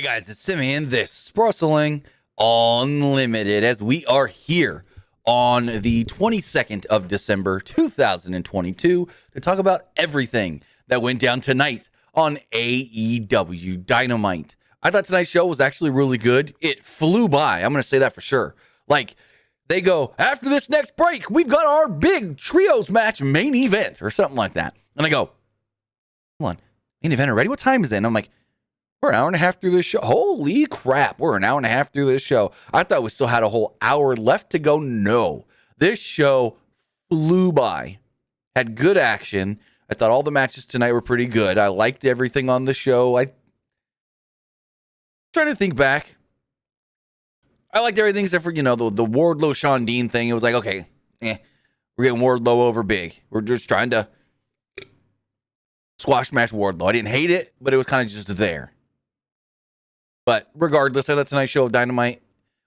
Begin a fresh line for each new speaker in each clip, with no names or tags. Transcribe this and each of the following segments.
Hey guys, it's Timmy and this is Wrestling Unlimited as we are here on the 22nd of December 2022 to talk about everything that went down tonight on AEW Dynamite. I thought tonight's show was actually really good. It flew by. I'm going to say that for sure. Like, they go, after this next break, we've got our big trios match main event or something like that. And I go, hold on, main event already? What time is it? And I'm like, we're an hour and a half through this show. Holy crap, we're an hour and a half through this show. I thought we still had a whole hour left to go. No, this show flew by. Had good action. I thought all the matches tonight were pretty good. I liked everything on the show. Trying to think back. I liked everything except for, the Wardlow Sean Dean thing. It was like, okay, we're getting Wardlow over big. We're just trying to squash match Wardlow. I didn't hate it, but it was kind of just there. But regardless, I thought tonight's show of Dynamite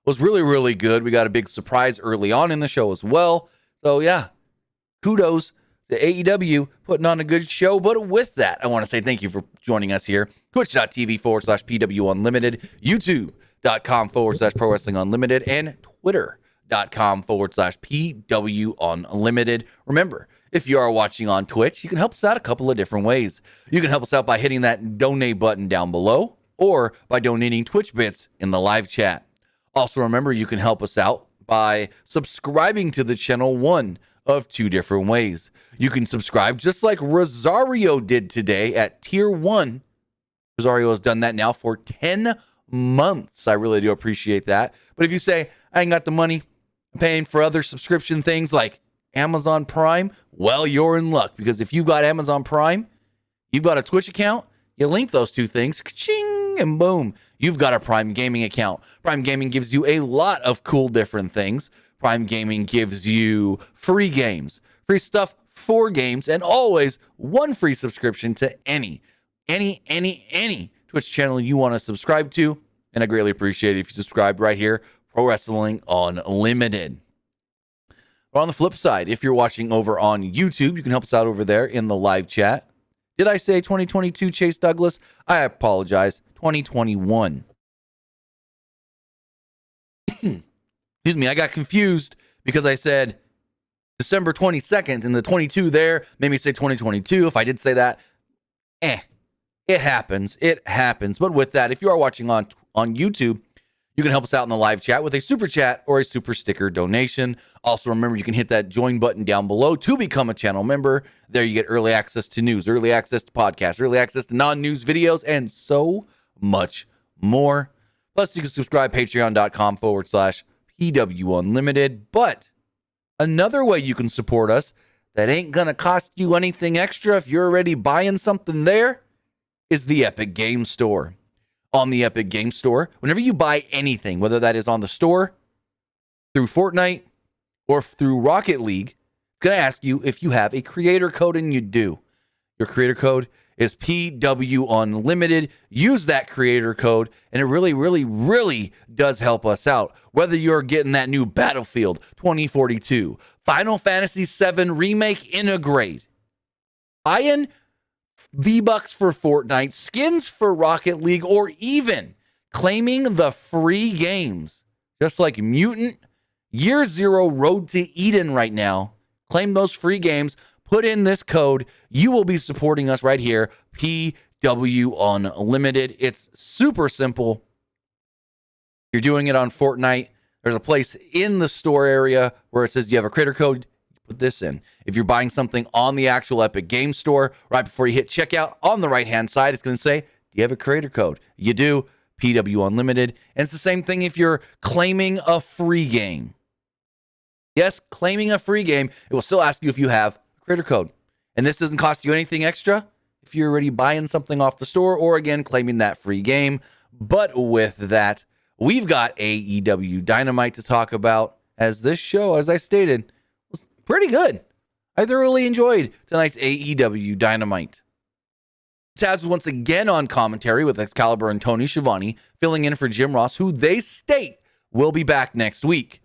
was really, really good. We got a big surprise early on in the show as well. So, yeah, kudos to AEW putting on a good show. But with that, I want to say thank you for joining us here. Twitch.tv/PWU Unlimited, YouTube.com/Pro Wrestling Unlimited, and Twitter.com/PWU Unlimited. Remember, if you are watching on Twitch, you can help us out a couple of different ways. You can help us out by hitting that donate button down below, or by donating Twitch bits in the live chat. Also, remember, you can help us out by subscribing to the channel one of two different ways. You can subscribe just like Rosario did today at Tier 1. Rosario has done that now for 10 months. I really do appreciate that. But if you say, I ain't got the money, I'm paying for other subscription things like Amazon Prime, well, you're in luck. Because if you've got Amazon Prime, you've got a Twitch account, you link those two things, ka-ching, and boom, you've got a Prime Gaming account. Prime Gaming gives you a lot of cool different things. Prime Gaming gives you free games, free stuff for games, and always one free subscription to any Twitch channel you want to subscribe to. And I greatly appreciate it if you subscribe right here, Pro Wrestling Unlimited. But on the flip side, if you're watching over on YouTube, you can help us out over there in the live chat. Did I say 2022 Chase Douglas? I apologize. 2021. Excuse me, I got confused because I said December 22nd and the 22 there made me say 2022. If I did say that, it happens. It happens. But with that, if you are watching on YouTube, you can help us out in the live chat with a super chat or a super sticker donation. Also, remember, you can hit that join button down below to become a channel member. There you get early access to news, early access to podcasts, early access to non-news videos, and so much more. Plus, you can subscribe patreon.com/PW Unlimited. But another way you can support us that ain't going to cost you anything extra if you're already buying something there is the Epic Game Store. On the Epic Game Store, whenever you buy anything, whether that is on the store, through Fortnite, or through Rocket League, it's going to ask you if you have a creator code, and you do. Your creator code is PW Unlimited. Use that creator code, and it really, really, really does help us out. Whether you're getting that new Battlefield 2042, Final Fantasy VII Remake Integrate, buying V-Bucks for Fortnite, skins for Rocket League, or even claiming the free games, just like Mutant, Year Zero, Road to Eden right now. Claim those free games, put in this code, you will be supporting us right here, PW Unlimited. It's super simple. You're doing it on Fortnite. There's a place in the store area where it says you have a creator code. Put this in. If you're buying something on the actual Epic Game Store, right before you hit checkout, on the right-hand side, it's going to say, do you have a creator code? You do, PW Unlimited. And it's the same thing if you're claiming a free game. Yes, claiming a free game, it will still ask you if you have a creator code. And this doesn't cost you anything extra if you're already buying something off the store or, again, claiming that free game. But with that, we've got AEW Dynamite to talk about, as this show, as I stated, pretty good. I thoroughly enjoyed tonight's AEW Dynamite. Taz was once again on commentary with Excalibur and Tony Schiavone, filling in for Jim Ross, who they state will be back next week.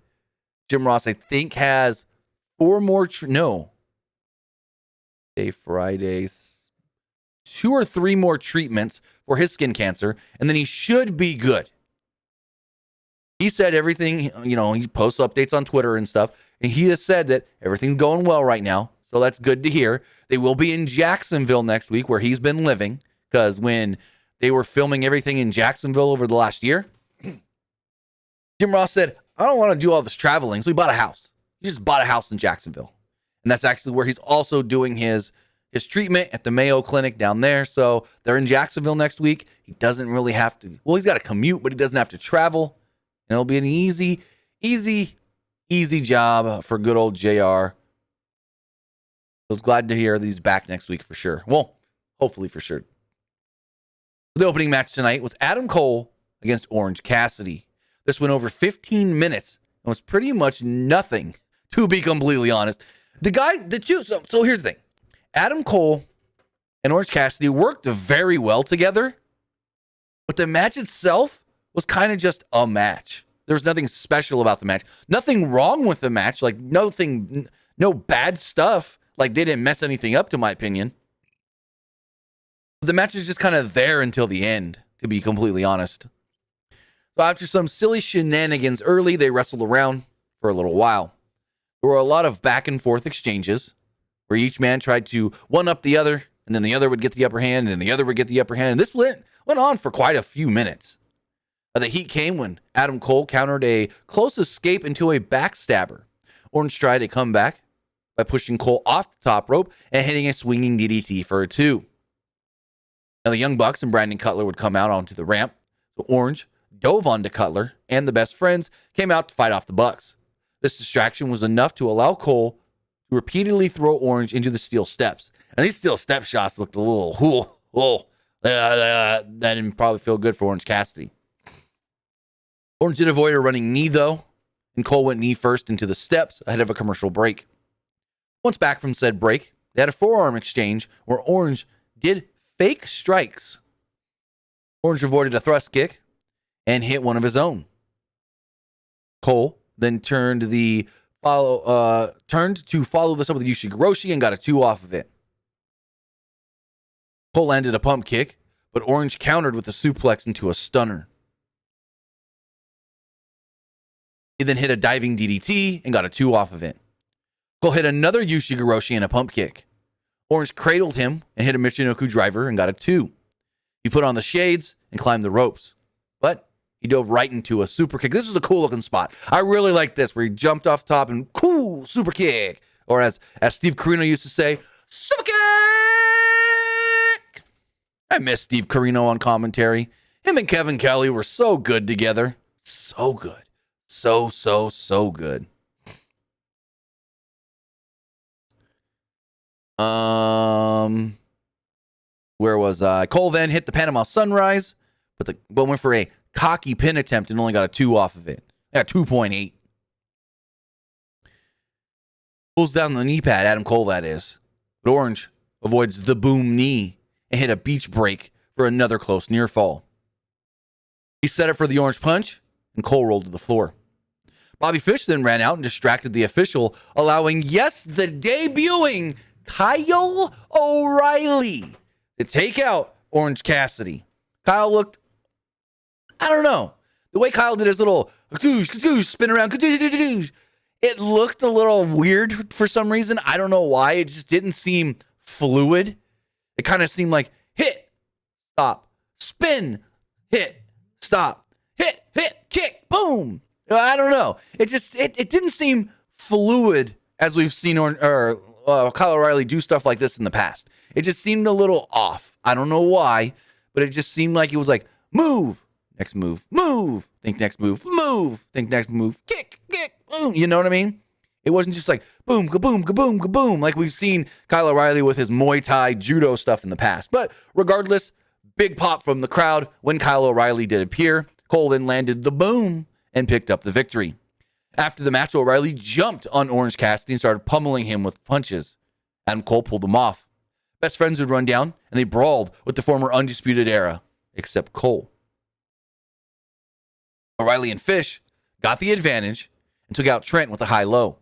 Jim Ross, I think, has 4 more... Friday, 2 or 3 more treatments for his skin cancer, and then he should be good. He said everything, he posts updates on Twitter and stuff, and he has said that everything's going well right now, so that's good to hear. They will be in Jacksonville next week, where he's been living, because when they were filming everything in Jacksonville over the last year, Jim Ross said, I don't want to do all this traveling, so he bought a house. He just bought a house in Jacksonville. And that's actually where he's also doing his treatment at the Mayo Clinic down there. So they're in Jacksonville next week. He doesn't really have to, he's got to commute, but he doesn't have to travel. And it'll be an easy job for good old JR. I was glad to hear that he's back next week for sure. Well, hopefully for sure. The opening match tonight was Adam Cole against Orange Cassidy. This went over 15 minutes and was pretty much nothing, to be completely honest. So here's the thing. Adam Cole and Orange Cassidy worked very well together, but the match itself was kind of just a match. There was nothing special about the match. Nothing wrong with the match. Like, no bad stuff. Like, they didn't mess anything up, to my opinion. The match is just kind of there until the end, to be completely honest. So after some silly shenanigans early, they wrestled around for a little while. There were a lot of back and forth exchanges where each man tried to one-up the other, and then the other would get the upper hand, and then the other would get the upper hand. And this went on for quite a few minutes. The heat came when Adam Cole countered a close escape into a backstabber. Orange tried to come back by pushing Cole off the top rope and hitting a swinging DDT for a 2. Now the Young Bucks and Brandon Cutler would come out onto the ramp. So Orange dove onto Cutler, and the Best Friends came out to fight off the Bucks. This distraction was enough to allow Cole to repeatedly throw Orange into the steel steps. And these steel step shots looked a little, that didn't probably feel good for Orange Cassidy. Orange did avoid a running knee, though, and Cole went knee first into the steps ahead of a commercial break. Once back from said break, they had a forearm exchange where Orange did fake strikes. Orange avoided a thrust kick and hit one of his own. Cole then turned to follow this up with Ushigoroshi and got a 2 off of it. Cole landed a pump kick, but Orange countered with a suplex into a stunner. He then hit a diving DDT and got a 2 off of it. Cole hit another Ushigoroshi and a pump kick. Orange cradled him and hit a Michinoku driver and got a 2. He put on the shades and climbed the ropes, but he dove right into a super kick. This was a cool looking spot. I really like this, where he jumped off the top and cool super kick. Or as Steve Corino used to say, super kick! I miss Steve Corino on commentary. Him and Kevin Kelly were so good together. So good. So good. Where was I? Cole then hit the Panama Sunrise, but went for a cocky pin attempt and only got a 2 off of it. Yeah, 2.8. Pulls down the knee pad, Adam Cole, that is. But Orange avoids the boom knee and hit a beach break for another close near fall. He set it for the Orange punch, and Cole rolled to the floor. Bobby Fish then ran out and distracted the official, allowing, the debuting Kyle O'Reilly to take out Orange Cassidy. Kyle looked, I don't know, the way Kyle did his little spin around, it looked a little weird for some reason. I don't know why. It just didn't seem fluid. It kind of seemed like hit, stop, spin, hit, stop, hit, kick, boom. I don't know. It didn't seem fluid as we've seen Kyle O'Reilly do stuff like this in the past. It just seemed a little off. I don't know why, but it just seemed like it was like, move, next move, move, think next move, move, think next move, kick, boom. You know what I mean? It wasn't just like boom, kaboom, kaboom, kaboom, like we've seen Kyle O'Reilly with his Muay Thai judo stuff in the past. But regardless, big pop from the crowd when Kyle O'Reilly did appear. Cole then landed the boom and picked up the victory. After the match, O'Reilly jumped on Orange Cassidy and started pummeling him with punches. Adam Cole pulled them off. Best Friends would run down, and they brawled with the former Undisputed Era, except Cole. O'Reilly and Fish got the advantage and took out Trent with a high-low.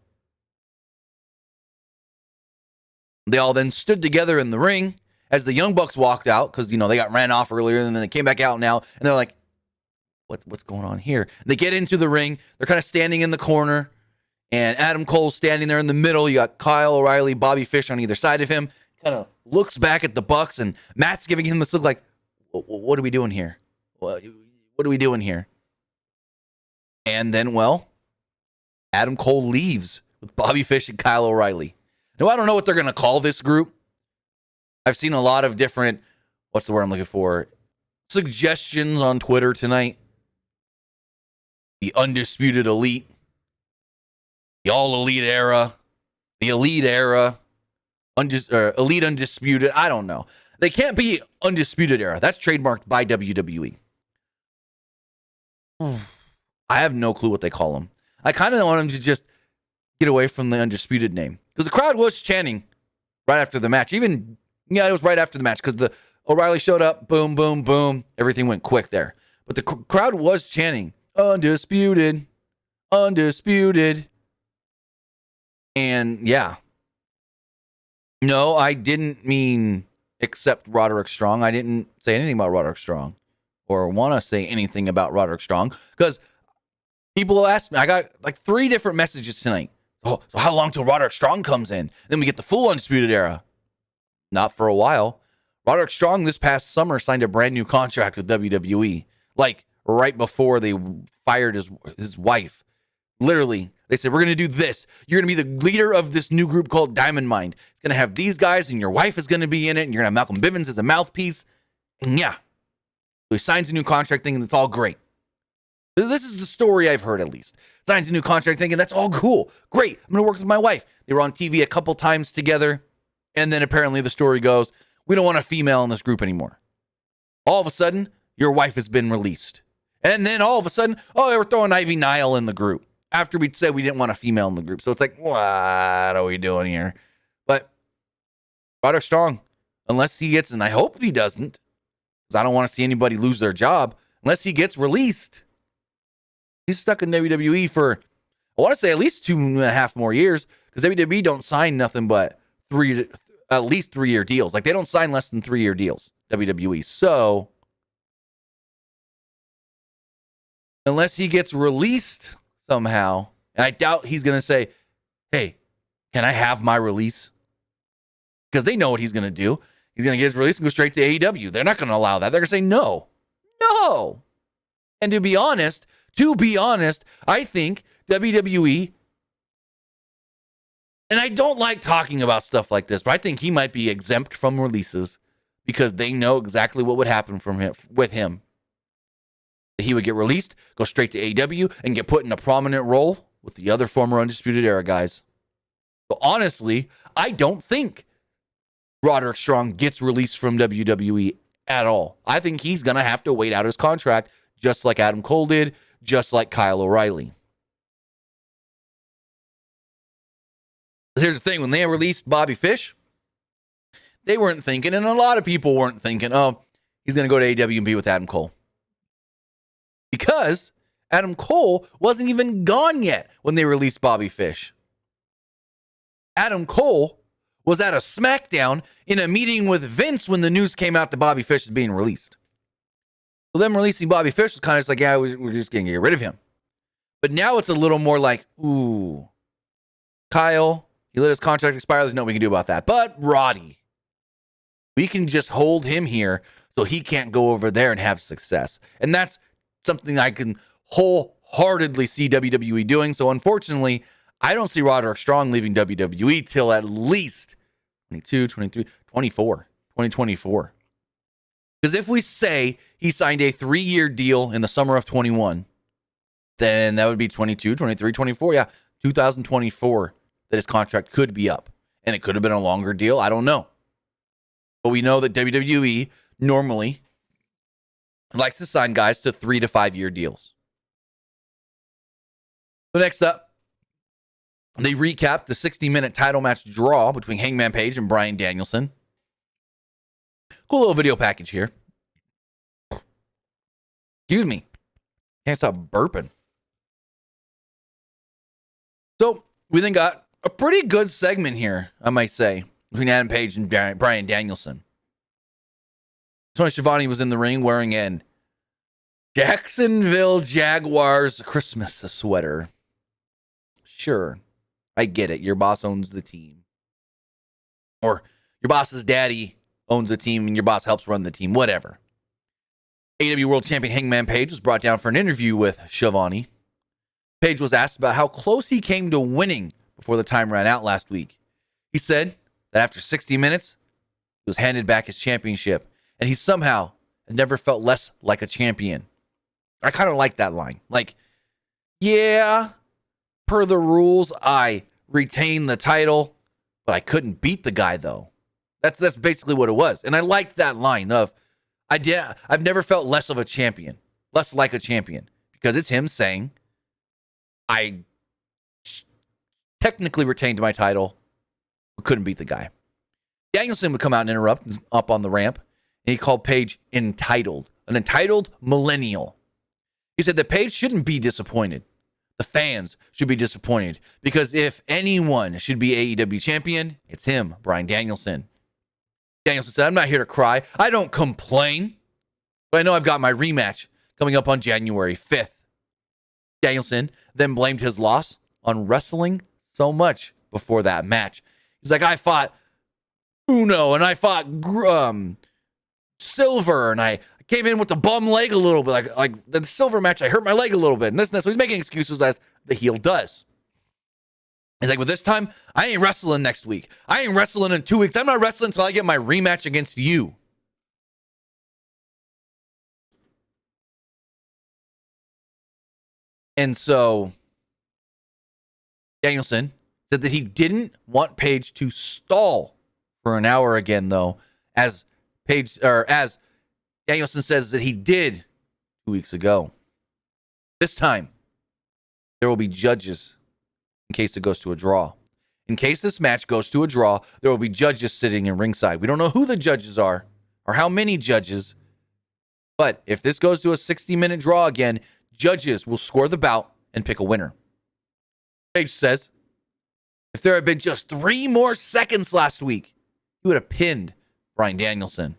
They all then stood together in the ring as the Young Bucks walked out, because, they got ran off earlier, and then they came back out now, and they're like, what's going on here? And they get into the ring. They're kind of standing in the corner, and Adam Cole's standing there in the middle. You got Kyle O'Reilly, Bobby Fish on either side of him, kind of looks back at the Bucks, and Matt's giving him this look like, what are we doing here? What are we doing here? And then, Adam Cole leaves with Bobby Fish and Kyle O'Reilly. Now, I don't know what they're going to call this group. I've seen a lot of different, what's the word I'm looking for, suggestions on Twitter tonight. The Undisputed Elite, the All Elite Era, the Elite Era, Elite Undisputed. I don't know. They can't be Undisputed Era. That's trademarked by WWE. I have no clue what they call them. I kind of want them to just get away from the Undisputed name, because the crowd was chanting right after the match. It was right after the match, because the O'Reilly showed up, boom, boom, boom. Everything went quick there. But the crowd was chanting, Undisputed, Undisputed. And yeah. No, I didn't mean except Roderick Strong. I didn't say anything about Roderick Strong or want to say anything about Roderick Strong, because people ask me, I got like 3 different messages tonight. Oh, so how long till Roderick Strong comes in? Then we get the full Undisputed Era. Not for a while. Roderick Strong this past summer signed a brand new contract with WWE, like right before they fired his wife. Literally, they said, we're going to do this. You're going to be the leader of this new group called Diamond Mine. It's going to have these guys, and your wife is going to be in it, and you're going to have Malcolm Bivens as a mouthpiece. And yeah, so he signs a new contract thinking it's all great. This is the story I've heard, at least. Signs a new contract thinking that's all cool. Great. I'm going to work with my wife. They were on TV a couple times together. And then apparently the story goes, we don't want a female in this group anymore. All of a sudden, your wife has been released. And then all of a sudden, we're throwing Ivy Nile in the group after we said we didn't want a female in the group. So it's like, what are we doing here? But Roderick Strong, unless he gets, and I hope he doesn't, because I don't want to see anybody lose their job, unless he gets released. He's stuck in WWE for, I want to say, at least 2.5 more years, because WWE don't sign nothing but at least 3-year deals. Like, they don't sign less than 3-year deals, WWE. So unless he gets released somehow, and I doubt he's going to say, hey, can I have my release? Because they know what he's going to do. He's going to get his release and go straight to AEW. They're not going to allow that. They're going to say no. And to be honest, I think WWE, and I don't like talking about stuff like this, but I think he might be exempt from releases, because they know exactly what would happen with him. He would get released, go straight to AEW, and get put in a prominent role with the other former Undisputed Era guys. But honestly, I don't think Roderick Strong gets released from WWE at all. I think he's going to have to wait out his contract, just like Adam Cole did, just like Kyle O'Reilly. Here's the thing. When they released Bobby Fish, they weren't thinking, and a lot of people weren't thinking, he's going to go to AEW and be with Adam Cole. Because Adam Cole wasn't even gone yet when they released Bobby Fish. Adam Cole was at a SmackDown in a meeting with Vince when the news came out that Bobby Fish is being released. So them releasing Bobby Fish was kind of just like, yeah, we're just going to get rid of him. But now it's a little more like, ooh, Kyle, he let his contract expire. There's nothing we can do about that. But Roddy, we can just hold him here so he can't go over there and have success. And that's something I can wholeheartedly see WWE doing. So unfortunately, I don't see Roderick Strong leaving WWE till at least 2024. Because if we say he signed a 3-year deal in the summer of 21, then that would be 22, 23, 24. Yeah, 2024 that his contract could be up. And it could have been a longer deal. I don't know. But we know that WWE normally likes to sign guys to 3 to 5 year deals. So next up, they recapped the 60-minute title match draw between Hangman Page and Bryan Danielson. Cool little video package here. Excuse me. Can't stop burping. So we then got a pretty good segment here, I might say, between Adam Page and Bryan Danielson. Tony Schiavone was in the ring wearing an Jacksonville Jaguars Christmas sweater. Sure, I get it. Your boss owns the team. Or your boss's daddy owns the team and your boss helps run the team. Whatever. AEW World Champion Hangman Paige was brought down for an interview with Schiavone. Paige was asked about how close he came to winning before the time ran out last week. He said that after 60 minutes, he was handed back his championship, and he somehow never felt less like a champion. I kind of like that line. Like, yeah, per the rules, I retained the title, but I couldn't beat the guy, though. That's basically what it was. And I like that line of, I've never felt less of a champion, less like a champion, because it's him saying, I technically retained my title, but couldn't beat the guy. Danielson would come out and interrupt up on the ramp, and he called Paige entitled, an entitled millennial. He said that Paige shouldn't be disappointed. The fans should be disappointed, because if anyone should be AEW champion, it's him, Bryan Danielson. Danielson said, I'm not here to cry. I don't complain, but I know I've got my rematch coming up on January 5th. Danielson then blamed his loss on wrestling so much before that match. He's like, I fought Uno and I fought Silver, and I came in with the bum leg a little bit. Like the Silver match, I hurt my leg a little bit. And this and that. So he's making excuses as the heel does. He's like, well, this time, I ain't wrestling next week. I ain't wrestling in 2 weeks. I'm not wrestling until I get my rematch against you. And so Danielson said that he didn't want Paige to stall for an hour again, though, as Danielson says that he did 2 weeks ago. This time, there will be judges in case it goes to a draw. In case this match goes to a draw, there will be judges sitting in ringside. We don't know who the judges are or how many judges, but if this goes to a 60-minute draw again, judges will score the bout and pick a winner. Paige says, if there had been just 3 more seconds last week, he would have pinned Bryan Danielson.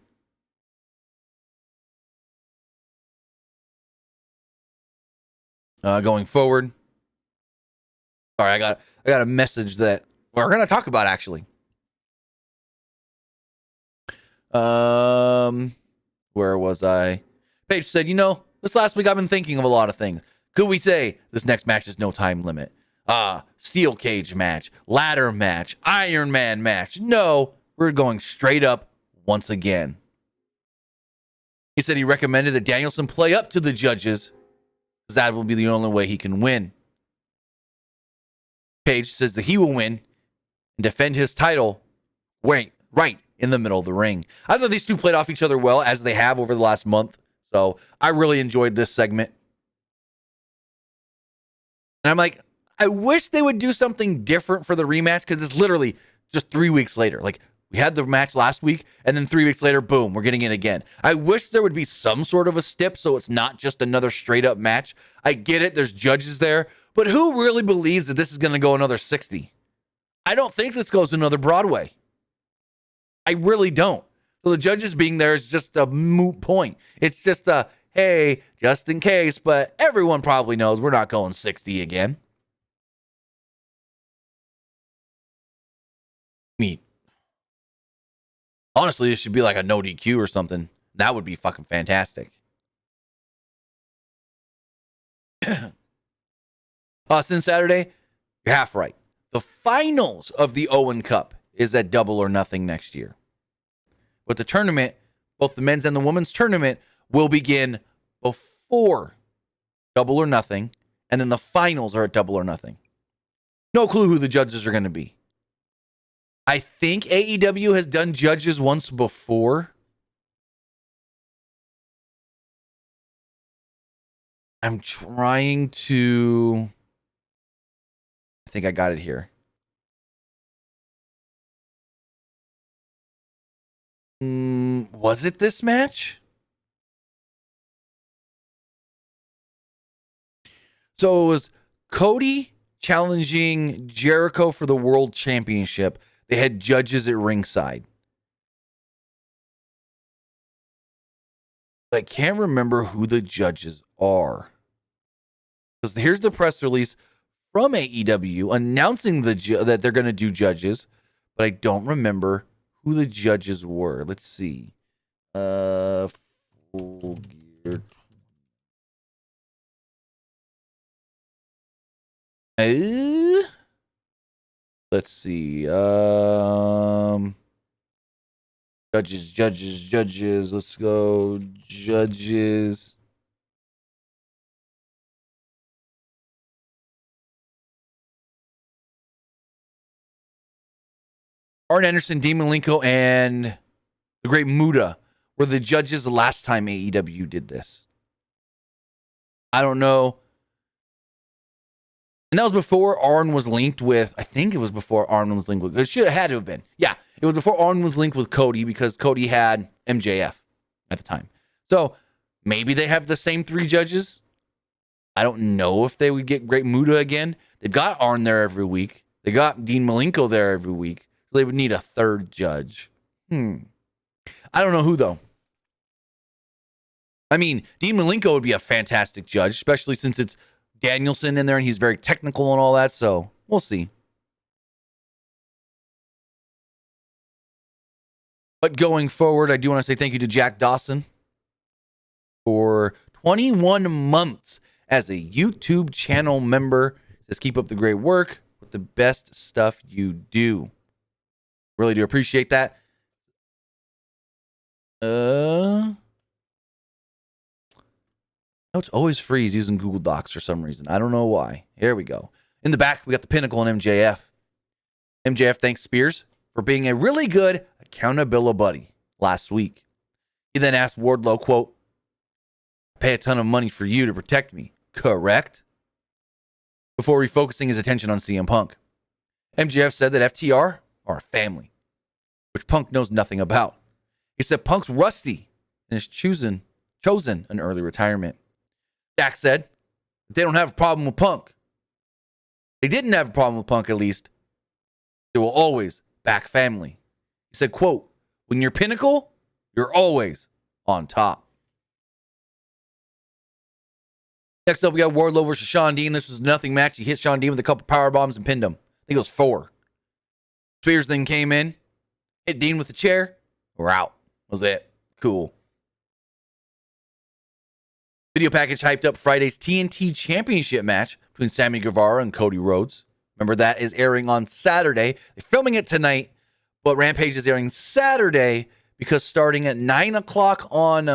Going forward, sorry, I got a message that we're going to talk about, actually. Where was I? Paige said, this last week I've been thinking of a lot of things. Could we say this next match is no time limit? Steel cage match, ladder match, Iron Man match. No, we're going straight up once again. He said he recommended that Danielson play up to the judges, because that will be the only way he can win. Paige says that he will win and defend his title right in the middle of the ring. I thought these two played off each other well, as they have over the last month. So I really enjoyed this segment. And I'm like, I wish they would do something different for the rematch, because it's literally just 3 weeks later. Like, we had the match last week, and then 3 weeks later, boom, we're getting it again. I wish there would be some sort of a stip so it's not just another straight-up match. I get it, there's judges there, but who really believes that this is going to go another 60? I don't think this goes another Broadway. I really don't. So the judges being there is just a moot point. It's just a, hey, just in case, but everyone probably knows we're not going 60 again. Honestly, this should be like a no DQ or something. That would be fucking fantastic. Since Saturday, you're half right. The finals of the Owen Cup is at Double or Nothing next year. But the tournament, both the men's and the women's tournament, will begin before Double or Nothing, and then the finals are at Double or Nothing. No clue who the judges are going to be. I think AEW has done judges once before. I'm trying to... I think I got it here. Was it this match? So it was Cody challenging Jericho for the World Championship. They had judges at ringside. But I can't remember who the judges are. Because here's the press release from AEW announcing that they're going to do judges, but I don't remember who the judges were. Let's see. Full Gear. Let's see. Judges. Let's go. Judges. Arn Anderson, Dean Malenko, and the Great Muta were the judges the last time AEW did this. I don't know. And that was before Arn was linked with, I think it was before Arn was linked with, it should have had to have been. Yeah, it was before Arn was linked with Cody because Cody had MJF at the time. So maybe they have the same three judges. I don't know if they would get Great Muta again. They've got Arn there every week. They got Dean Malenko there every week. They would need a third judge. I don't know who, though. I mean, Dean Malenko would be a fantastic judge, especially since it's Danielson in there and he's very technical and all that. So we'll see. But going forward, I do want to say thank you to Jack Dawson for 21 months as a YouTube channel member. Says keep up the great work with the best stuff you do. Really do appreciate that. No, it's always freeze using Google Docs for some reason. I don't know why. Here we go. In the back, we got the Pinnacle and MJF. MJF thanks Spears for being a really good accountability buddy last week. He then asked Wardlow, quote, pay a ton of money for you to protect me, correct? Before refocusing his attention on CM Punk. MJF said that FTR are a family, which Punk knows nothing about. He said Punk's rusty and has chosen an early retirement. Jack said they don't have a problem with Punk. They didn't have a problem with Punk, at least. They will always back family. He said, quote, when you're Pinnacle, you're always on top. Next up, we got Warlord versus Shawn Dean. This was a nothing match. He hit Shawn Dean with a couple power bombs and pinned him. I think it was 4. Spears then came in, hit Dean with the chair. We're out. That was it. Cool. Video package hyped up Friday's TNT Championship match between Sammy Guevara and Cody Rhodes. Remember, that is airing on Saturday. They're filming it tonight, but Rampage is airing Saturday because starting at 9 o'clock on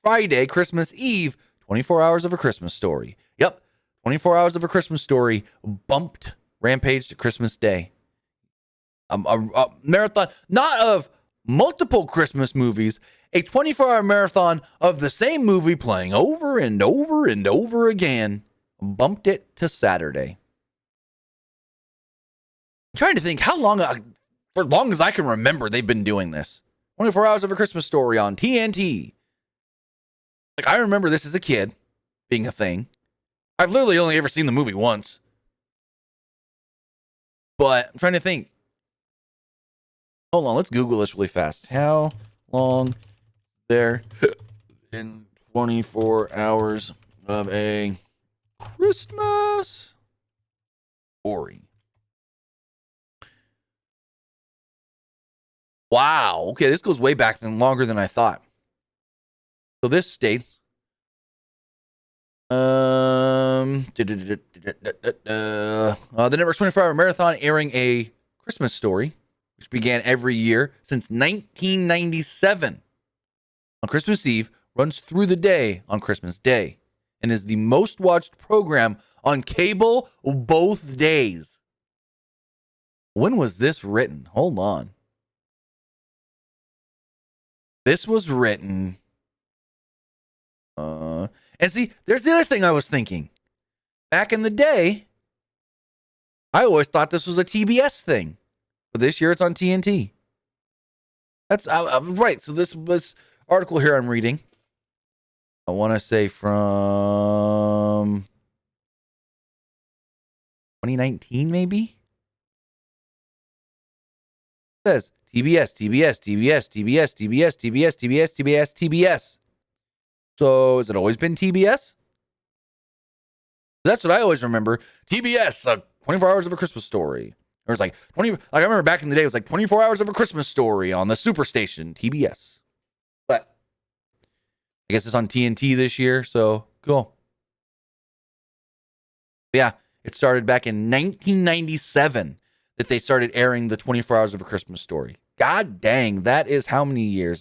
Friday, Christmas Eve, 24 Hours of a Christmas Story. Yep, 24 Hours of a Christmas Story bumped Rampage to Christmas Day. A marathon, not of multiple Christmas movies, a 24-hour marathon of the same movie playing over and over and over again. Bumped it to Saturday. I'm trying to think how long, for as long as I can remember, they've been doing this. 24 Hours of a Christmas Story on TNT. Like, I remember this as a kid being a thing. I've literally only ever seen the movie once. But I'm trying to think. Hold on, let's Google this really fast. How long there in 24 hours of a Christmas story? Wow. Okay, this goes way back longer than I thought. So this states the network's 24-hour marathon airing A Christmas Story, which began every year since 1997 on Christmas Eve, runs through the day on Christmas Day, and is the most watched program on cable both days. When was this written? Hold on. This was written... and see, there's the other thing I was thinking. Back in the day, I always thought this was a TBS thing. But this year it's on TNT. I'm right. So this article here I'm reading, I want to say from 2019, maybe? It says TBS. So has it always been TBS? That's what I always remember. TBS, 24 Hours of a Christmas Story. Or it's like 20. Like I remember back in the day, it was like 24 Hours of a Christmas Story on the Superstation, TBS. But I guess it's on TNT this year, so cool. But yeah, it started back in 1997 that they started airing the 24 Hours of a Christmas Story. God dang, that is how many years?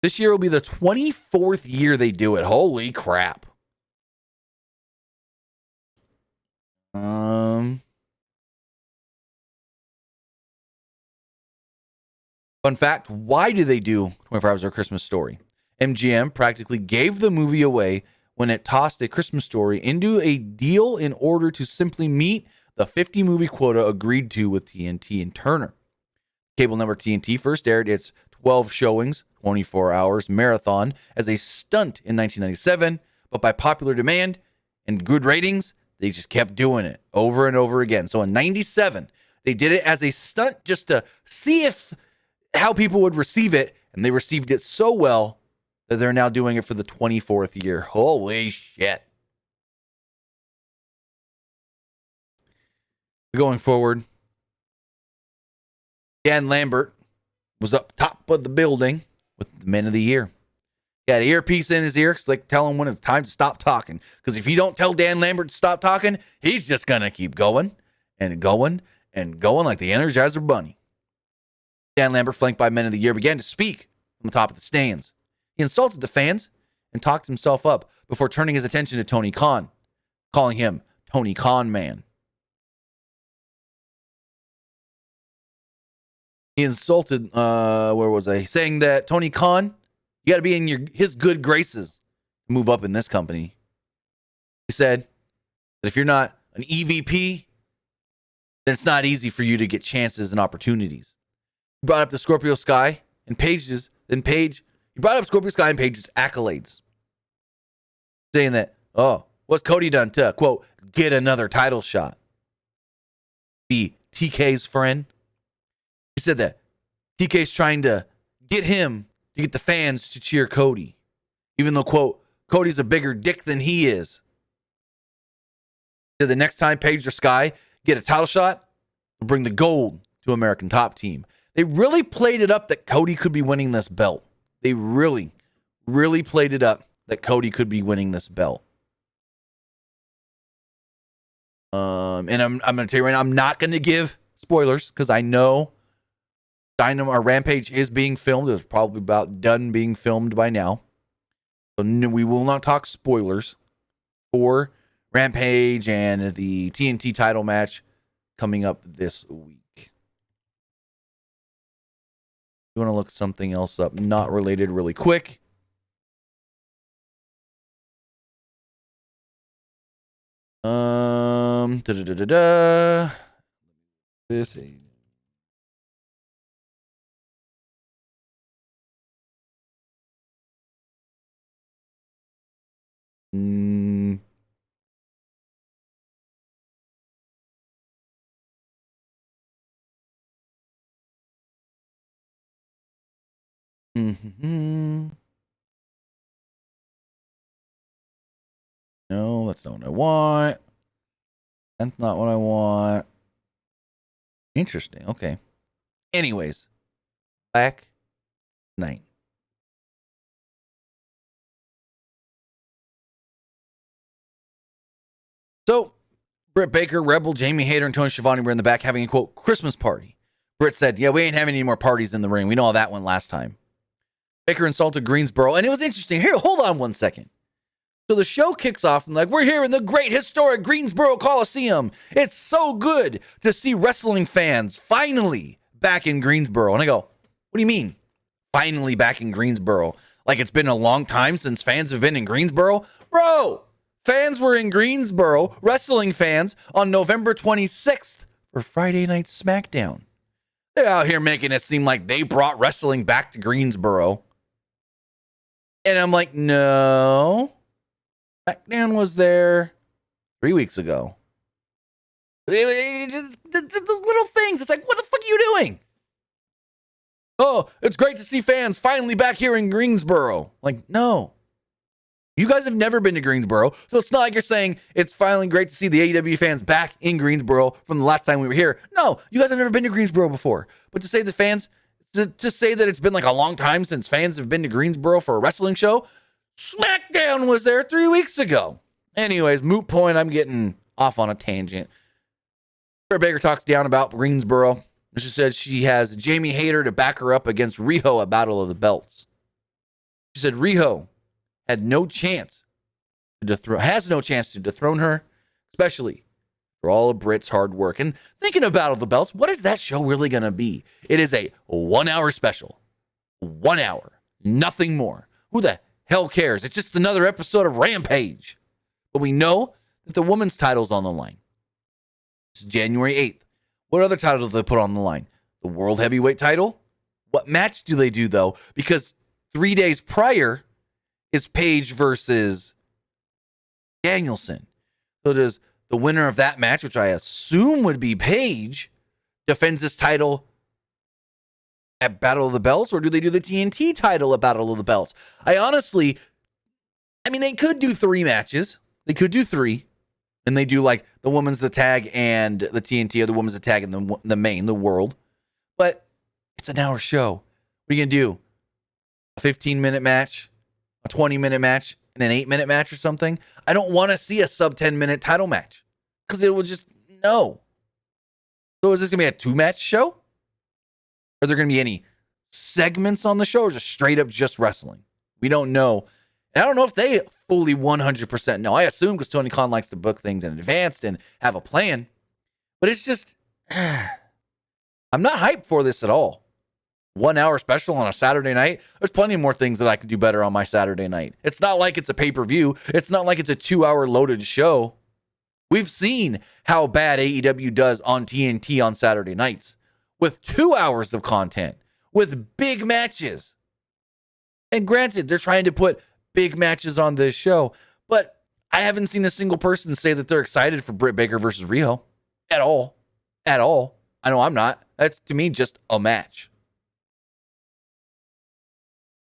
This year will be the 24th year they do it. Holy crap. Fun fact, why do they do 24 Hours of a Christmas Story? MGM practically gave the movie away when it tossed A Christmas Story into a deal in order to simply meet the 50 movie quota agreed to with TNT and Turner. Cable network TNT first aired its 12 showings, 24 hours marathon as a stunt in 1997, but by popular demand and good ratings, they just kept doing it over and over again. So in 97, they did it as a stunt just to see how people would receive it, and they received it so well that they're now doing it for the 24th year. Holy shit. Going forward, Dan Lambert was up top of the building with the Men of the Year. He had an earpiece in his ear, like tell him when it's time to stop talking. Because if you don't tell Dan Lambert to stop talking, he's just going to keep going and going and going like the Energizer Bunny. Dan Lambert, flanked by Men of the Year, began to speak from the top of the stands. He insulted the fans and talked himself up before turning his attention to Tony Khan, calling him Tony Khan Man. He insulted, where was I? Saying that Tony Khan, you got to be in his good graces to move up in this company. He said that if you're not an EVP, then it's not easy for you to get chances and opportunities. He brought up the Scorpio Sky and Paige's, he brought up Scorpio Sky and Paige's accolades, saying that, what's Cody done to, quote, get another title shot? Be TK's friend. He said that TK's trying to get him to get the fans to cheer Cody, even though, quote, Cody's a bigger dick than he is. He said the next time Paige or Sky get a title shot, they'll bring the gold to American Top Team. They really played it up that Cody could be winning this belt. They really, really played it up that Cody could be winning this belt. And I'm going to tell you right now, I'm not going to give spoilers because I know Dynamite or Rampage is being filmed. It's probably about done being filmed by now. So we will not talk spoilers for Rampage and the TNT title match coming up this week. You want to look something else up, not related, really quick. This. No, that's not what I want. That's not what I want. Interesting. Okay. Anyways, Black Knight. So, Britt Baker, Rebel, Jamie Hayter, and Tony Schiavone were in the back having a, quote, Christmas party. Britt said, yeah, we ain't having any more parties in the ring. We know how that went last time. Baker insulted Greensboro, and it was interesting. Here, hold on one second. So the show kicks off, and like, we're here in the great historic Greensboro Coliseum. It's so good to see wrestling fans finally back in Greensboro. And I go, what do you mean, finally back in Greensboro? Like it's been a long time since fans have been in Greensboro? Bro, fans were in Greensboro, wrestling fans, on November 26th for Friday Night SmackDown. They're out here making it seem like they brought wrestling back to Greensboro. And I'm like, no. SmackDown was there 3 weeks ago. Just those little things. It's like, what the fuck are you doing? Oh, it's great to see fans finally back here in Greensboro. Like, no. You guys have never been to Greensboro, so it's not like you're saying it's finally great to see the AEW fans back in Greensboro from the last time we were here. No, you guys have never been to Greensboro before. But to say the fans, to say that it's been like a long time since fans have been to Greensboro for a wrestling show, SmackDown was there 3 weeks ago. Anyways, moot point, I'm getting off on a tangent. Britt Baker talks down about Greensboro. She said she has Jamie Hayter to back her up against Riho at Battle of the Belts. She said Riho has no chance to dethrone her, especially for all of Britt's hard work. And thinking of Battle of the Belts, what is that show really going to be? It is a 1 hour special. 1 hour. Nothing more. Who the hell cares? It's just another episode of Rampage. But we know that the women's title's on the line. It's January 8th. What other title do they put on the line? The World Heavyweight title? What match do they do, though? Because 3 days prior is Paige versus Danielson. So does the winner of that match, which I assume would be Paige, defends this title at Battle of the Belts, or do they do the TNT title at Battle of the Belts? They could do 3 matches. They could do 3. And they do like the women's the tag and the TNT, or the women's the tag and the main, the world. But it's an hour show. What are you going to do? A 15-minute match? A 20-minute match? And an 8-minute match or something? I don't want to see a sub 10-minute title match. Because it will just, no. So is this going to be a 2-match show? Are there going to be any segments on the show, or just straight up just wrestling? We don't know. And I don't know if they fully 100% know. I assume, because Tony Khan likes to book things in advance and have a plan. But it's just, I'm not hyped for this at all. 1 hour special on a Saturday night. There's plenty more things that I can do better on my Saturday night. It's not like it's a pay-per-view. It's not like it's a 2-hour loaded show. We've seen how bad AEW does on TNT on Saturday nights, with 2 hours of content, with big matches. And granted, they're trying to put big matches on this show, but I haven't seen a single person say that they're excited for Britt Baker versus Riho at all. At all. I know I'm not. That's, to me, just a match.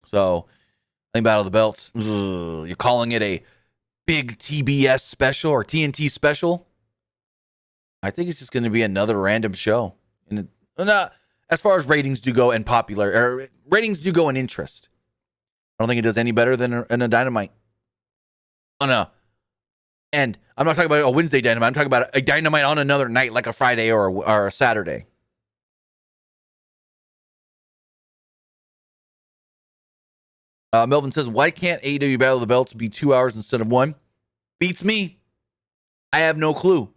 So, I think Battle of the Belts, you're calling it a big TBS special or TNT special? I think it's just going to be another random show. And as far as ratings do go and ratings do go in interest. I don't think it does any better than a Dynamite. And I'm not talking about a Wednesday Dynamite. I'm talking about a Dynamite on another night, like a Friday or a Saturday. Melvin says, why can't AEW Battle of the Belts be 2 hours instead of 1? Beats me. I have no clue.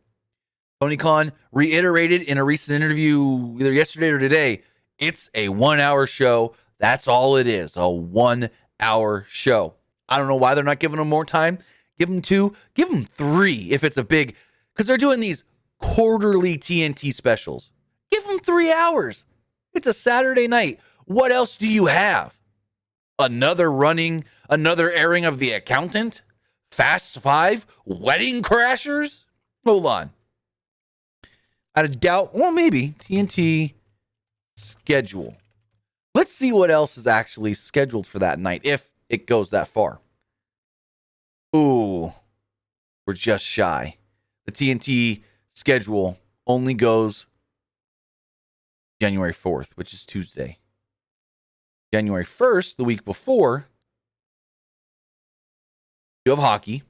Tony Khan reiterated in a recent interview either yesterday or today, it's a 1 hour show. That's all it is, a 1 hour show. I don't know why they're not giving them more time. Give them 2, give them 3 if it's a big, because they're doing these quarterly TNT specials. Give them 3 hours. It's a Saturday night. What else do you have? Another airing of The Accountant? Fast 5? Wedding Crashers? Hold on. I doubt, well, maybe TNT schedule. Let's see what else is actually scheduled for that night, if it goes that far. Ooh, we're just shy. The TNT schedule only goes January 4th, which is Tuesday. January 1st, the week before, you have hockey.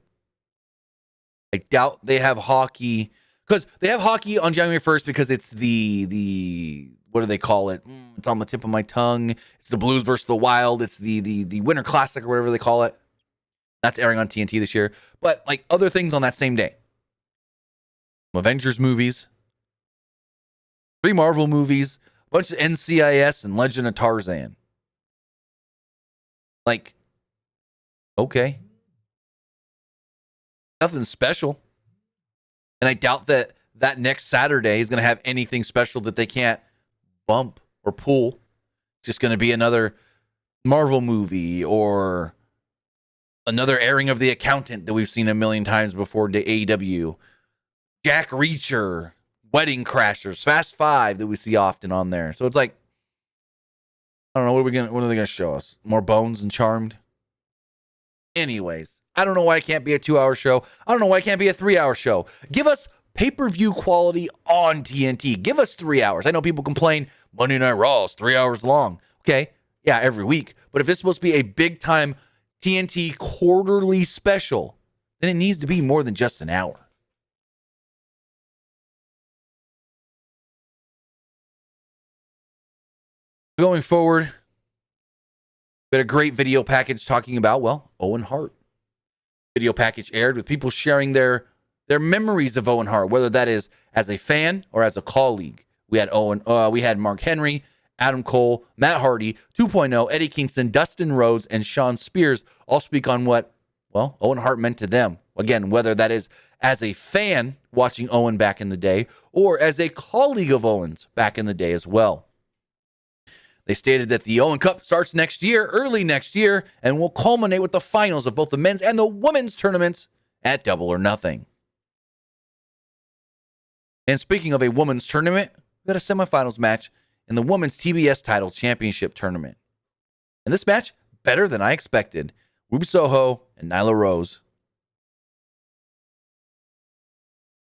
I doubt they have hockey, because they have hockey on January 1st because it's the what do they call it? It's on the tip of my tongue. It's the Blues versus the Wild. It's the Winter Classic or whatever they call it. That's airing on TNT this year. But like other things on that same day. Avengers movies, 3 Marvel movies, a bunch of NCIS and Legend of Tarzan. Like, okay. Nothing special. And I doubt that next Saturday is going to have anything special that they can't bump or pull. It's just going to be another Marvel movie or another airing of The Accountant that we've seen a million times before to AEW. Jack Reacher, Wedding Crashers, Fast 5 that we see often on there. So it's like, I don't know. What are they gonna show us? More Bones and Charmed? Anyways, I don't know why it can't be a 2-hour show. I don't know why it can't be a 3-hour show. Give us pay-per-view quality on TNT. Give us 3 hours. I know people complain Monday Night Raw is 3 hours long. Okay, yeah, every week. But if it's supposed to be a big-time TNT quarterly special, then it needs to be more than just an hour. Going forward, we had a great video package talking about, well, Owen Hart. Video package aired with people sharing their memories of Owen Hart, whether that is as a fan or as a colleague. We had Mark Henry, Adam Cole, Matt Hardy, 2.0, Eddie Kingston, Dustin Rhodes, and Sean Spears all speak on what, well, Owen Hart meant to them. Again, whether that is as a fan watching Owen back in the day or as a colleague of Owen's back in the day as well. They stated that the Owen Cup starts next year, early next year, and will culminate with the finals of both the men's and the women's tournaments at Double or Nothing. And speaking of a women's tournament, we got a semifinals match in the Women's TBS Title Championship Tournament. And this match, better than I expected. Ruby Soho and Nyla Rose.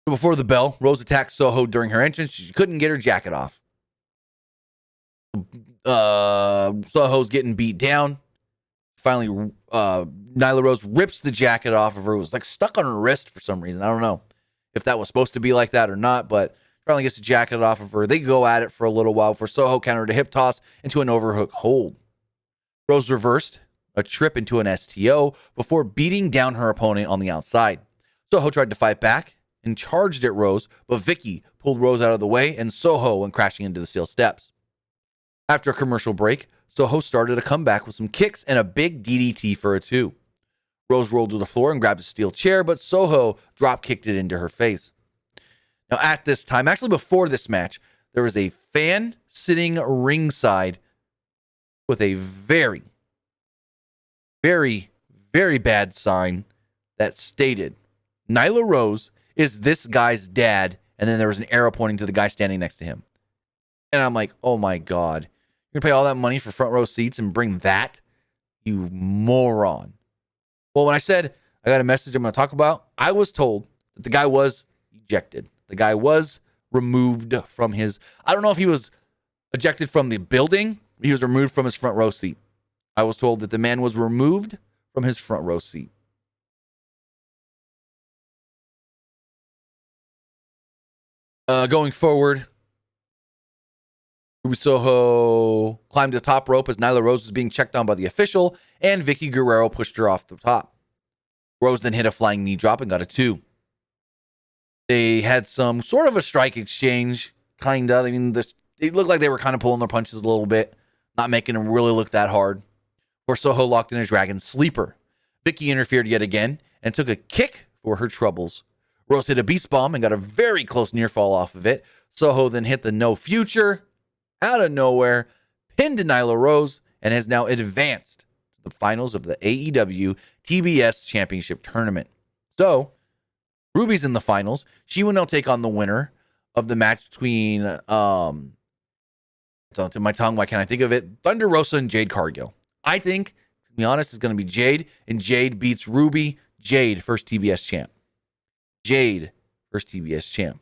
Before the bell, Rose attacked Soho during her entrance. She couldn't get her jacket off. Soho's getting beat down. Finally, Nyla Rose rips the jacket off of her. It was like stuck on her wrist for some reason. I don't know if that was supposed to be like that or not, but finally gets the jacket off of her. They go at it for a little while before Soho countered a hip toss into an overhook hold. Rose reversed a trip into an STO before beating down her opponent on the outside. Soho tried to fight back and charged at Rose, but Vicky pulled Rose out of the way and Soho went crashing into the steel steps. After a commercial break, Soho started a comeback with some kicks and a big DDT for a 2. Rose rolled to the floor and grabbed a steel chair, but Soho drop-kicked it into her face. Now, at this time, actually before this match, there was a fan sitting ringside with a very, very, very bad sign that stated, Nyla Rose is this guy's dad, and then there was an arrow pointing to the guy standing next to him. And I'm like, oh my God. You're going to pay all that money for front row seats and bring that? You moron. Well, when I said I got a message I'm going to talk about, I was told that the guy was ejected. The guy was removed from his... I don't know if he was ejected from the building. He was removed from his front row seat. I was told that the man was removed from his front row seat. Going forward... Ruby Soho climbed the top rope as Nyla Rose was being checked on by the official, and Vicky Guerrero pushed her off the top. Rose then hit a flying knee drop and got a 2. They had some sort of a strike exchange, kind of. I mean, it looked like they were kind of pulling their punches a little bit, not making them really look that hard. Before Soho locked in a dragon sleeper. Vicky interfered yet again and took a kick for her troubles. Rose hit a beast bomb and got a very close near fall off of it. Soho then hit the no future out of nowhere, pinned Nyla Rose, and has now advanced to the finals of the AEW TBS Championship Tournament. So, Ruby's in the finals. She will now take on the winner of the match between, it's on my tongue, why can't I think of it? Thunder Rosa and Jade Cargill. I think, to be honest, it's going to be Jade, and Jade beats Ruby. Jade, first TBS champ. Jade, first TBS champ.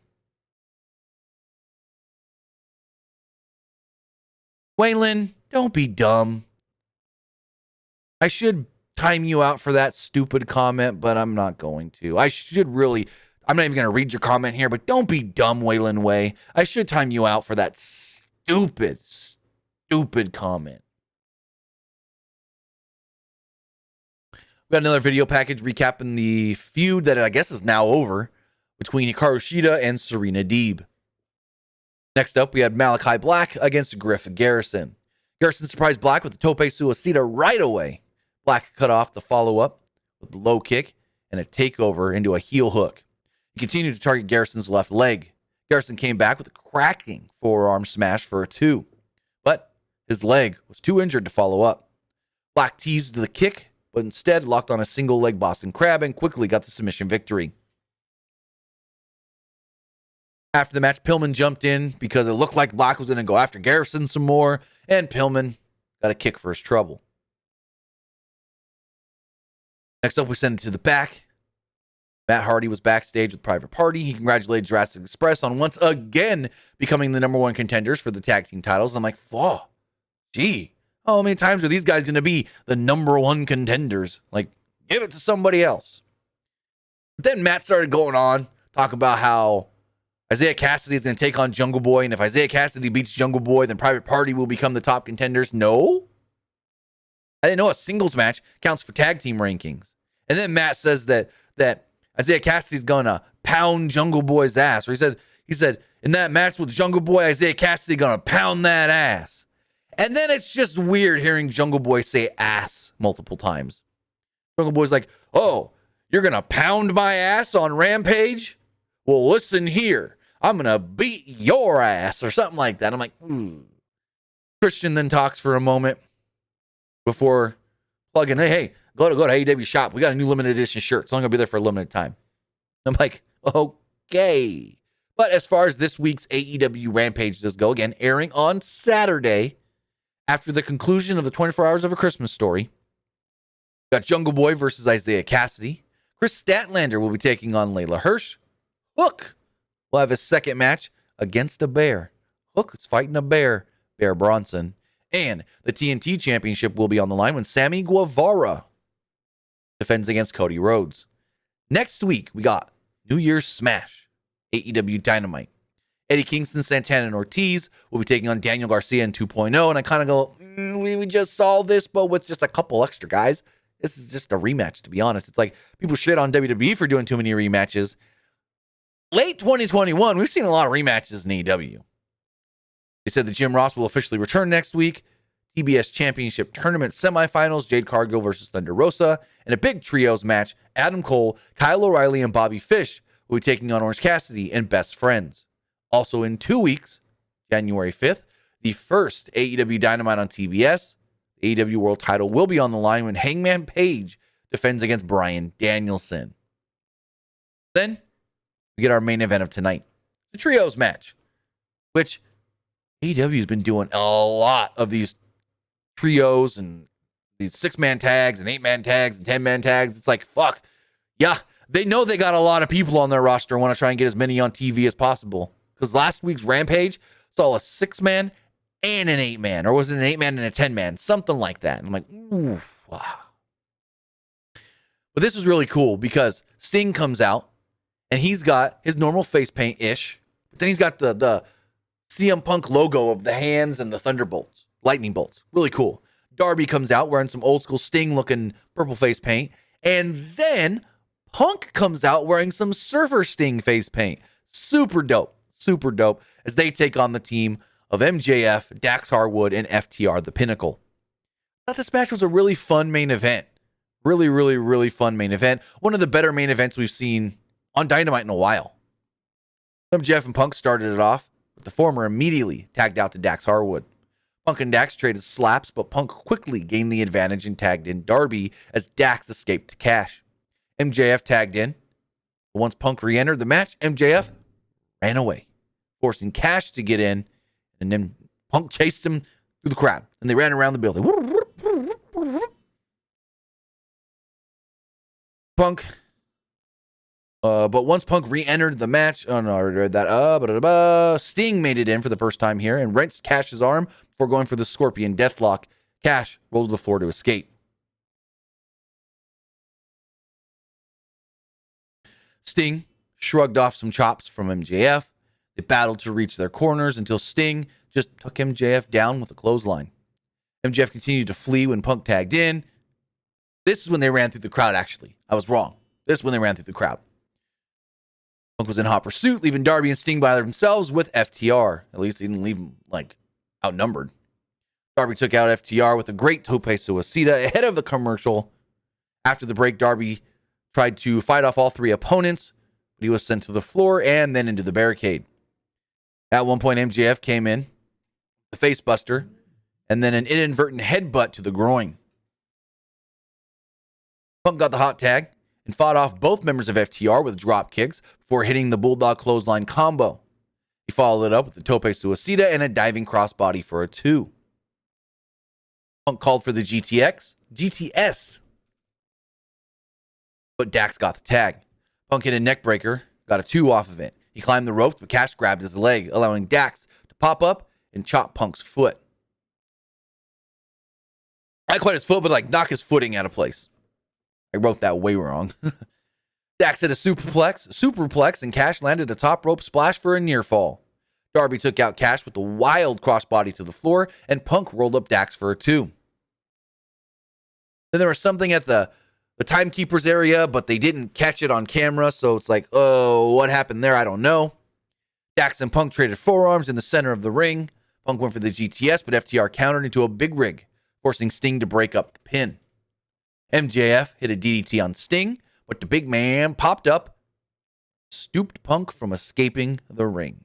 Waylon, don't be dumb. I should time you out for that stupid comment, but I'm not going to. I'm not even going to read your comment here, but don't be dumb, Waylon Way. I should time you out for that stupid comment. We got another video package recapping the feud that I guess is now over between Hikaru Shida and Serena Deeb. Next up, we had Malachi Black against Griff Garrison. Garrison surprised Black with a tope suicida right away. Black cut off the follow-up with a low kick and a takeover into a heel hook. He continued to target Garrison's left leg. Garrison came back with a cracking forearm smash for a 2, but his leg was too injured to follow up. Black teased the kick, but instead locked on a single leg Boston Crab and quickly got the submission victory. After the match, Pillman jumped in because it looked like Black was going to go after Garrison some more, and Pillman got a kick for his trouble. Next up, we send it to the back. Matt Hardy was backstage with Private Party. He congratulated Jurassic Express on once again becoming the number one contenders for the tag team titles. I'm like, gee, how many times are these guys going to be the number one contenders? Like, give it to somebody else. But then Matt started going on, talking about how Isaiah Cassidy is going to take on Jungle Boy, and if Isaiah Cassidy beats Jungle Boy, then Private Party will become the top contenders. No. I didn't know a singles match counts for tag team rankings. And then Matt says that Isaiah Cassidy's going to pound Jungle Boy's ass. Or he said, in that match with Jungle Boy, Isaiah Cassidy going to pound that ass. And then it's just weird hearing Jungle Boy say ass multiple times. Jungle Boy's like, oh, you're going to pound my ass on Rampage? Well, listen here. I'm going to beat your ass or something like that. I'm like, Christian then talks for a moment before plugging, hey, go to AEW shop. We got a new limited edition shirt. It's only going to be there for a limited time. I'm like, okay. But as far as this week's AEW Rampage does go, again, airing on Saturday after the conclusion of the 24 Hours of a Christmas Story, got Jungle Boy versus Isaiah Cassidy. Chris Statlander will be taking on Layla Hirsch. Hook will have his second match against a bear. Hook is fighting a bear, Bear Bronson. And the TNT Championship will be on the line when Sammy Guevara defends against Cody Rhodes. Next week, we got New Year's Smash, AEW Dynamite. Eddie Kingston, Santana, and Ortiz will be taking on Daniel Garcia in 2.0. And I kind of go, we just saw this, but with just a couple extra guys. This is just a rematch, to be honest. It's like people shit on WWE for doing too many rematches. Late 2021, we've seen a lot of rematches in AEW. They said that Jim Ross will officially return next week. TBS Championship Tournament semifinals, Jade Cargill versus Thunder Rosa. And a big trios match, Adam Cole, Kyle O'Reilly, and Bobby Fish will be taking on Orange Cassidy and Best Friends. Also in 2 weeks, January 5th, the first AEW Dynamite on TBS. The AEW World title will be on the line when Hangman Paige defends against Bryan Danielson. Then we get our main event of tonight, the trios match, which AEW has been doing a lot of these trios and these 6-man tags and 8-man tags and 10-man tags. It's like, fuck. Yeah, they know they got a lot of people on their roster and want to try and get as many on TV as possible. Because last week's Rampage saw a 6-man and an 8-man. Or was it an 8-man and a 10-man? Something like that. And I'm like, ooh, wow. But this was really cool because Sting comes out and he's got his normal face paint-ish. But then he's got the CM Punk logo of the hands and the thunderbolts, lightning bolts. Really cool. Darby comes out wearing some old school Sting looking purple face paint. And then Punk comes out wearing some Surfer Sting face paint. Super dope. Super dope as they take on the team of MJF, Dax Harwood, and FTR, the Pinnacle. I thought this match was a really fun main event. Really, really, really fun main event. One of the better main events we've seen on Dynamite in a while. MJF and Punk started it off, but the former immediately tagged out to Dax Harwood. Punk and Dax traded slaps, but Punk quickly gained the advantage and tagged in Darby as Dax escaped to cash. MJF tagged in, but once Punk re-entered the match, MJF ran away, forcing Cash to get in, and then Punk chased him through the crowd, and they ran around the building. Punk, but once Punk re-entered the match, Sting made it in for the first time here and wrenched Cash's arm before going for the Scorpion Deathlock. Cash rolled to the floor to escape. Sting shrugged off some chops from MJF. They battled to reach their corners until Sting just took MJF down with a clothesline. MJF continued to flee when Punk tagged in. This is when they ran through the crowd, actually. I was wrong. This is when they ran through the crowd. Punk was in hot pursuit, leaving Darby and Sting by themselves with FTR. At least he didn't leave them, outnumbered. Darby took out FTR with a great tope suicida ahead of the commercial. After the break, Darby tried to fight off all three opponents, but he was sent to the floor and then into the barricade. At one point, MJF came in, the face buster, and then an inadvertent headbutt to the groin. Punk got the hot tag and fought off both members of FTR with drop kicks before hitting the Bulldog clothesline combo. He followed it up with the tope suicida and a diving crossbody for a 2. Punk called for the GTS. But Dax got the tag. Punk hit a neck breaker, got a 2 off of it. He climbed the ropes, but Cash grabbed his leg, allowing Dax to pop up and chop Punk's foot. Not quite his foot, but like knock his footing out of place. I wrote that way wrong. Dax hit a superplex, and Cash landed a top rope splash for a near fall. Darby took out Cash with a wild crossbody to the floor, and Punk rolled up Dax for a 2. Then there was something at the timekeeper's area, but they didn't catch it on camera, so it's like, oh, what happened there? I don't know. Dax and Punk traded forearms in the center of the ring. Punk went for the GTS, but FTR countered into a big rig, forcing Sting to break up the pin. MJF hit a DDT on Sting, but the big man popped up, stooped Punk from escaping the ring.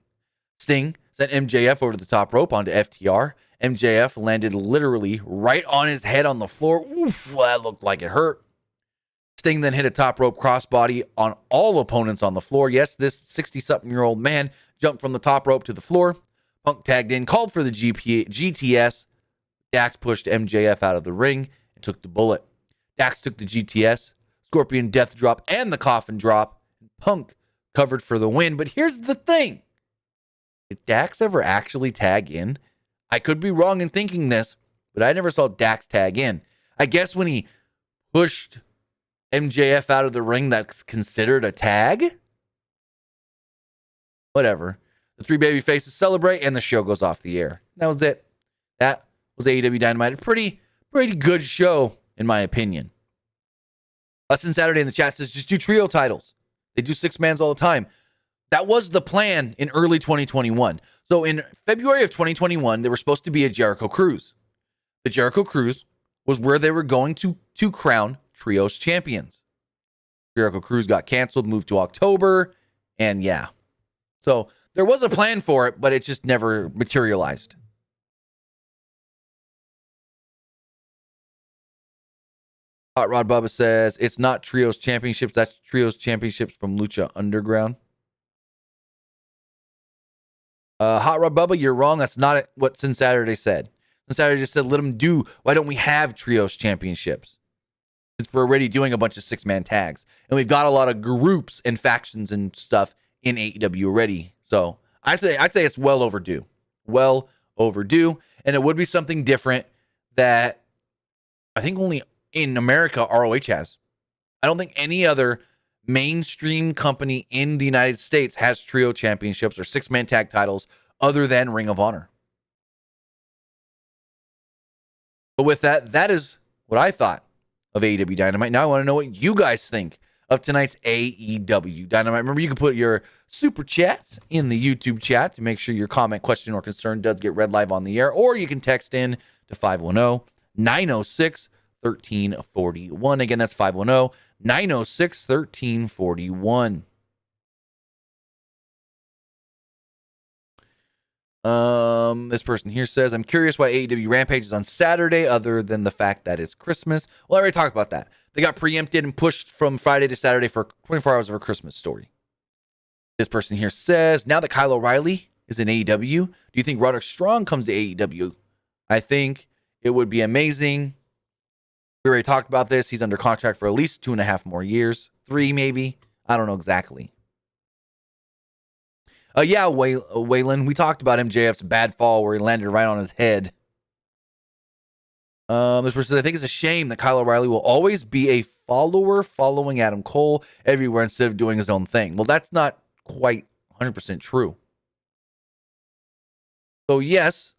Sting sent MJF over the top rope onto FTR. MJF landed literally right on his head on the floor. Oof, that looked like it hurt. Sting then hit a top rope crossbody on all opponents on the floor. Yes, this 60-something-year-old man jumped from the top rope to the floor. Punk tagged in, called for the GTS. Dax pushed MJF out of the ring and took the bullet. Dax took the GTS, Scorpion Death Drop, and the Coffin Drop. Punk covered for the win. But here's the thing. Did Dax ever actually tag in? I could be wrong in thinking this, but I never saw Dax tag in. I guess when he pushed MJF out of the ring, that's considered a tag? Whatever. The 3 baby faces celebrate, and the show goes off the air. That was it. That was AEW Dynamite. A pretty good show, in my opinion. Lesson Saturday in the chat says just do trio titles. They do 6-mans all the time. That was the plan in early 2021. So in February of 2021, there was supposed to be a Jericho Cruise. The Jericho Cruise was where they were going to crown Trios champions. Jericho Cruise got canceled, moved to October, and yeah. So there was a plan for it, but it just never materialized. Hot Rod Bubba says, it's not Trios Championships, that's Trios Championships from Lucha Underground. Hot Rod Bubba, you're wrong. That's not what Sin Saturday said. Sin Saturday just said, let them do. Why don't we have Trios Championships? Since we're already doing a bunch of 6-man tags. And we've got a lot of groups and factions and stuff in AEW already. So I'd say it's well overdue. Well overdue. And it would be something different that I think only in America ROH has. I don't think any other mainstream company in the United States has trio championships or 6-man tag titles other than Ring of Honor. But with that is what I thought of AEW Dynamite. Now I want to know what you guys think of tonight's AEW Dynamite. Remember, you can put your super chats in the YouTube chat to make sure your comment, question, or concern does get read live on the air, or you can text in to 510-906-1341. Again, that's 510-906-1341. This person here says, I'm curious why AEW Rampage is on Saturday other than the fact that it's Christmas. Well, I already talked about that. They got preempted and pushed from Friday to Saturday for 24 hours of a Christmas story. This person here says, now that Kyle O'Reilly is in AEW, do you think Roderick Strong comes to AEW? I think it would be amazing. We already talked about this. He's under contract for at least 2.5 more years. 3 maybe. I don't know exactly. Yeah, Waylon, we talked about MJF's bad fall where he landed right on his head. This person says, I think it's a shame that Kyle O'Reilly will always be a follower following Adam Cole everywhere instead of doing his own thing. Well, that's not quite 100% true. So yes,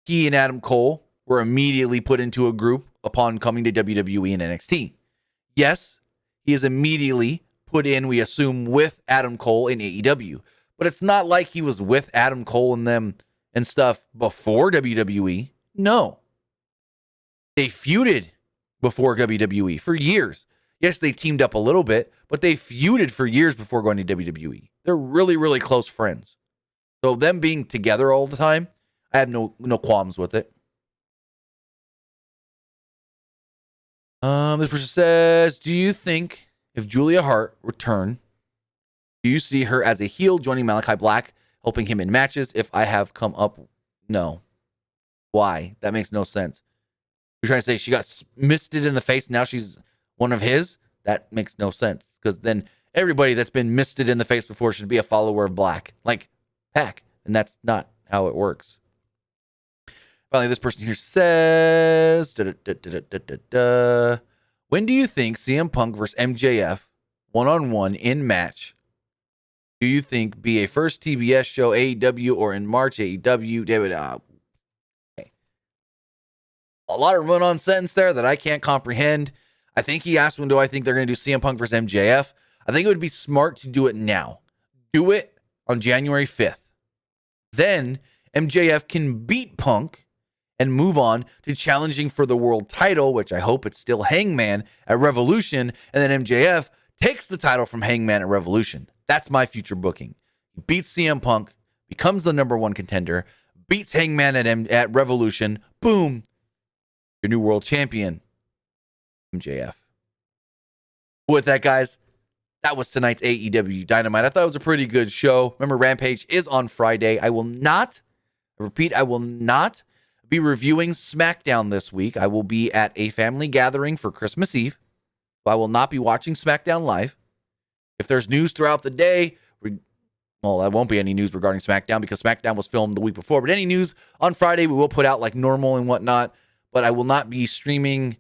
he and Adam Cole were immediately put into a group upon coming to WWE and NXT. Yes, he is immediately put in, we assume, with Adam Cole in AEW. But it's not like he was with Adam Cole and them and stuff before WWE. No. They feuded before WWE for years. Yes, they teamed up a little bit, but they feuded for years before going to WWE. They're really, really close friends. So them being together all the time, I have no qualms with it. This person says, do you think if Julia Hart returned, do you see her as a heel joining Malachi Black, helping him in matches? If I have come up, no. Why? That makes no sense. You're trying to say she got misted in the face, now she's one of his? That makes no sense, because then everybody that's been misted in the face before should be a follower of Black, like Pac, and that's not how it works. Finally, this person here says, when do you think CM Punk versus MJF one-on-one in match? Do you think be a first TBS show, AEW, or in March, AEW? David, okay. A lot of run-on sentence there that I can't comprehend. I think he asked when do I think they're going to do CM Punk versus MJF. I think it would be smart to do it now. Do it on January 5th. Then MJF can beat Punk and move on to challenging for the world title, which I hope it's still Hangman at Revolution, and then MJF takes the title from Hangman at Revolution. That's my future booking. He beats CM Punk, becomes the number one contender, beats Hangman at Revolution. Boom. Your new world champion, MJF. With that, guys, that was tonight's AEW Dynamite. I thought it was a pretty good show. Remember, Rampage is on Friday. I will not be reviewing SmackDown this week. I will be at a family gathering for Christmas Eve. So I will not be watching SmackDown live. If there's news throughout the day, well, there won't be any news regarding SmackDown because SmackDown was filmed the week before. But any news on Friday, we will put out like normal and whatnot. But I will not be streaming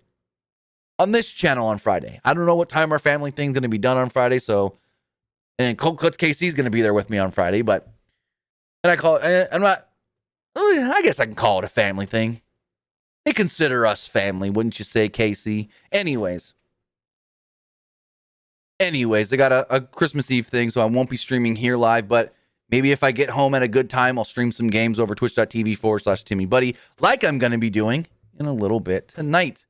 on this channel on Friday. I don't know what time our family thing's going to be done on Friday. So, and Cold Cuts KC is going to be there with me on Friday. But, and I call it, I guess I can call it a family thing. They consider us family, wouldn't you say, KC? Anyways, they got a Christmas Eve thing, so I won't be streaming here live, but maybe if I get home at a good time, I'll stream some games over twitch.tv/TimmyBuddy, like I'm going to be doing in a little bit tonight.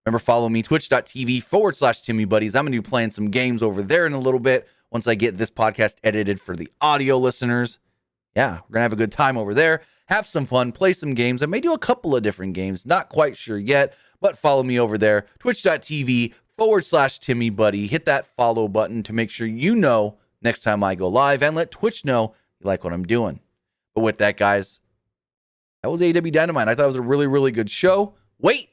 Remember, follow me, twitch.tv/TimmyBuddies. I'm going to be playing some games over there in a little bit once I get this podcast edited for the audio listeners. Yeah, we're going to have a good time over there. Have some fun, play some games. I may do a couple of different games. Not quite sure yet, but follow me over there, twitch.tv/TimmyBuddy. Hit that follow button to make sure you know next time I go live, and let Twitch know you like what I'm doing. But with that, guys, that was AEW Dynamite. I thought it was a really, really good show. Wait,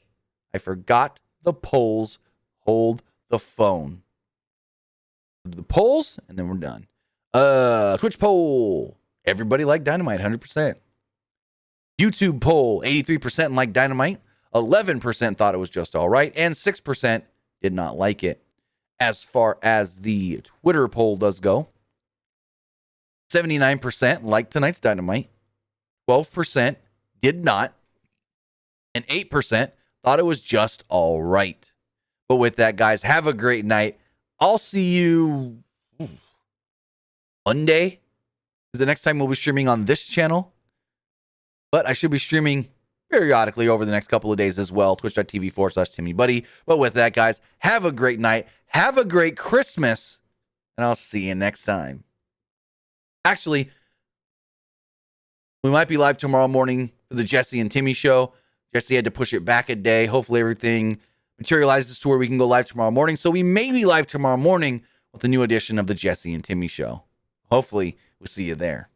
I forgot the polls. Hold the phone. Do the polls, and then we're done. Twitch poll. Everybody liked Dynamite, 100%. YouTube poll, 83% liked Dynamite. 11% thought it was just all right, and 6% did not like it. As far as the Twitter poll does go, 79% liked tonight's Dynamite, 12% did not, and 8% thought it was just all right. But with that, guys, have a great night. I'll see you Monday. Is the next time we'll be streaming on this channel. But I should be streaming periodically over the next couple of days as well. Twitch.tv/TimmyBuddy. But with that, guys, have a great night. Have a great Christmas. And I'll see you next time. Actually, we might be live tomorrow morning for the Jesse and Timmy show. Jesse had to push it back a day. Hopefully everything materializes to where we can go live tomorrow morning. So we may be live tomorrow morning with a new edition of the Jesse and Timmy show. Hopefully we'll see you there.